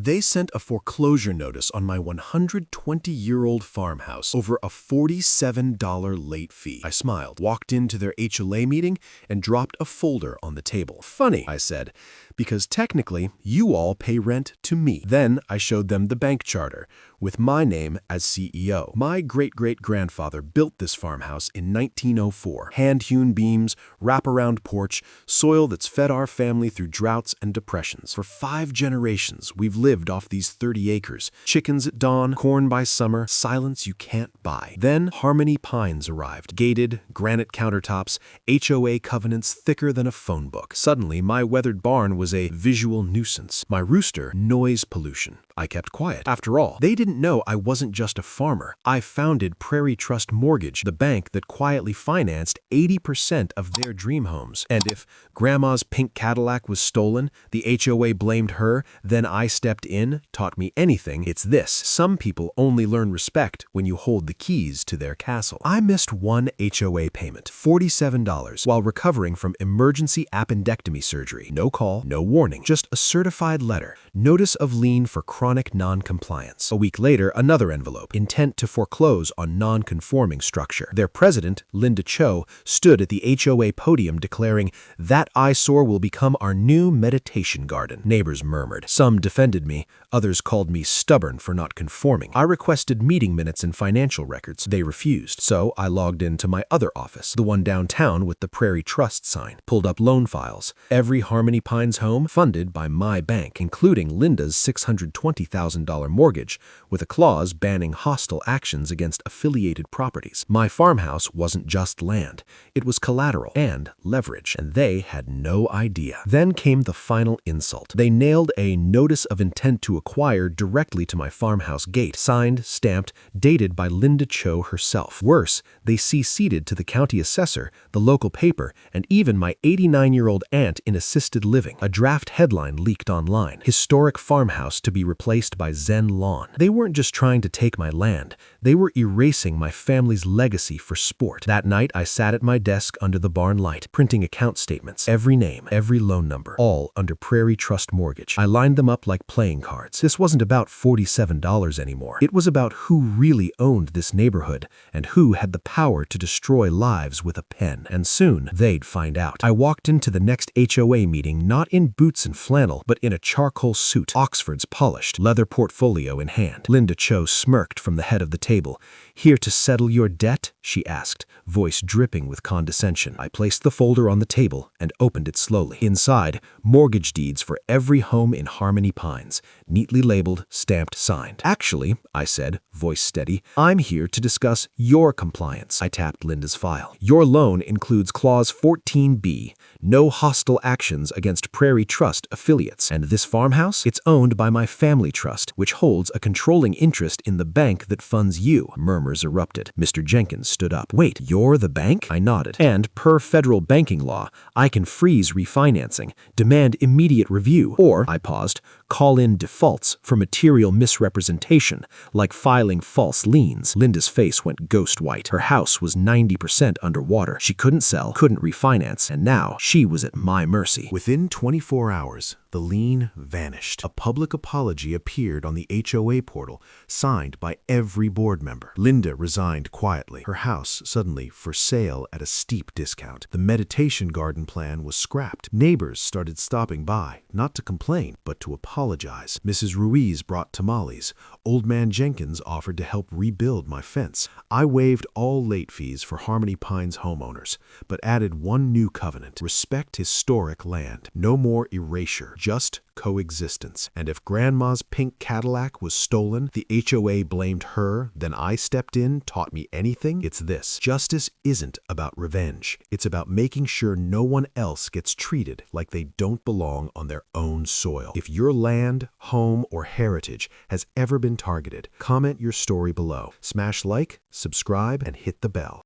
They sent a foreclosure notice on my 120-year-old farmhouse over a $47 late fee. I smiled, walked into their HOA meeting, and dropped a folder on the table. Funny, I said, because technically, you all pay rent to me. Then I showed them the bank charter, with my name as CEO. My great-great-grandfather built this farmhouse in 1904. Hand-hewn beams, wraparound porch, soil that's fed our family through droughts and depressions. For 5 generations, we've lived off these 30 acres. Chickens at dawn, corn by summer, silence you can't buy. Then Harmony Pines arrived. Gated, granite countertops, HOA covenants thicker than a phone book. Suddenly, my weathered barn was a visual nuisance. My rooster, noise pollution. I kept quiet. After all, they didn't know I wasn't just a farmer. I founded Prairie Trust Mortgage, the bank that quietly financed 80% of their dream homes. And if Grandma's pink Cadillac was stolen, the HOA blamed her, then I stepped in, taught me anything, it's this. Some people only learn respect when you hold the keys to their castle. I missed one HOA payment, $47, while recovering from emergency appendectomy surgery. No call, no warning, just a certified letter. Notice of lien for chronic non-compliance. A week later, another envelope, intent to foreclose on non-conforming structure. Their president, Linda Cho, stood at the HOA podium declaring, "That eyesore will become our new meditation garden." Neighbors murmured. Some defended me, others called me stubborn for not conforming. I requested meeting minutes and financial records. They refused, so I logged into my other office, the one downtown with the Prairie Trust sign, pulled up loan files. Every Harmony Pines home funded by my bank, including Linda's $620,000 mortgage, with a clause banning hostile actions against affiliated properties. My farmhouse wasn't just land. It was collateral and leverage, and they had no idea. Then came the final insult. They nailed a notice of intent to acquire directly to my farmhouse gate, signed, stamped, dated by Linda Cho herself. Worse, they CC'd to the county assessor, the local paper, and even my 89-year-old aunt in assisted living. A draft headline leaked online: "Historic farmhouse to be replaced by Zen lawn." They weren't just trying to take my land. They were erasing my family's legacy for sport. That night, I sat at my desk under the barn light, printing account statements, every name, every loan number, all under Prairie Trust Mortgage. I lined them up like playing cards. This wasn't about $47 anymore. It was about who really owned this neighborhood and who had the power to destroy lives with a pen. And soon, they'd find out. I walked into the next HOA meeting not in boots and flannel, but in a charcoal suit, Oxford's polished, leather portfolio in hand. Linda Cho smirked from the head of the table. "Here to settle your debt?" she asked, voice dripping with condescension. I placed the folder on the table and opened it slowly. Inside, mortgage deeds for every home in Harmony Pines, neatly labeled, stamped, signed. "Actually," I said, voice steady, "I'm here to discuss your compliance." I tapped Linda's file. "Your loan includes Clause 14B, no hostile actions against Prairie Trust affiliates. And this farmhouse? It's owned by my family trust, which holds a controlling interest in the bank that funds you." Murmurs erupted. Mr. Jenkins stood up. "Wait, you're the bank?" I nodded. "And per federal banking law, I can freeze refinancing, demand immediate review, or," I paused, "call in defaults for material misrepresentation, like filing false liens." Linda's face went ghost white. Her house was 90% underwater. She couldn't sell, couldn't refinance, and now she was at my mercy. Within 24 hours, the lien vanished. A public apology appeared on the HOA portal, signed by every board member. Linda resigned quietly, her house suddenly for sale at a steep discount. The meditation garden plan was scrapped. Neighbors started stopping by, not to complain, but to apologize. Mrs. Ruiz brought tamales. Old Man Jenkins offered to help rebuild my fence. I waived all late fees for Harmony Pines homeowners, but added one new covenant: respect historic land. No more erasure, just coexistence. And if Grandma's pink Cadillac was stolen, the HOA blamed her, then I stepped in, taught me anything, it's this: justice isn't about revenge. It's about making sure no one else gets treated like they don't belong on their own soil. If your land, home, or heritage has ever been targeted, comment your story below. Smash like, subscribe, and hit the bell.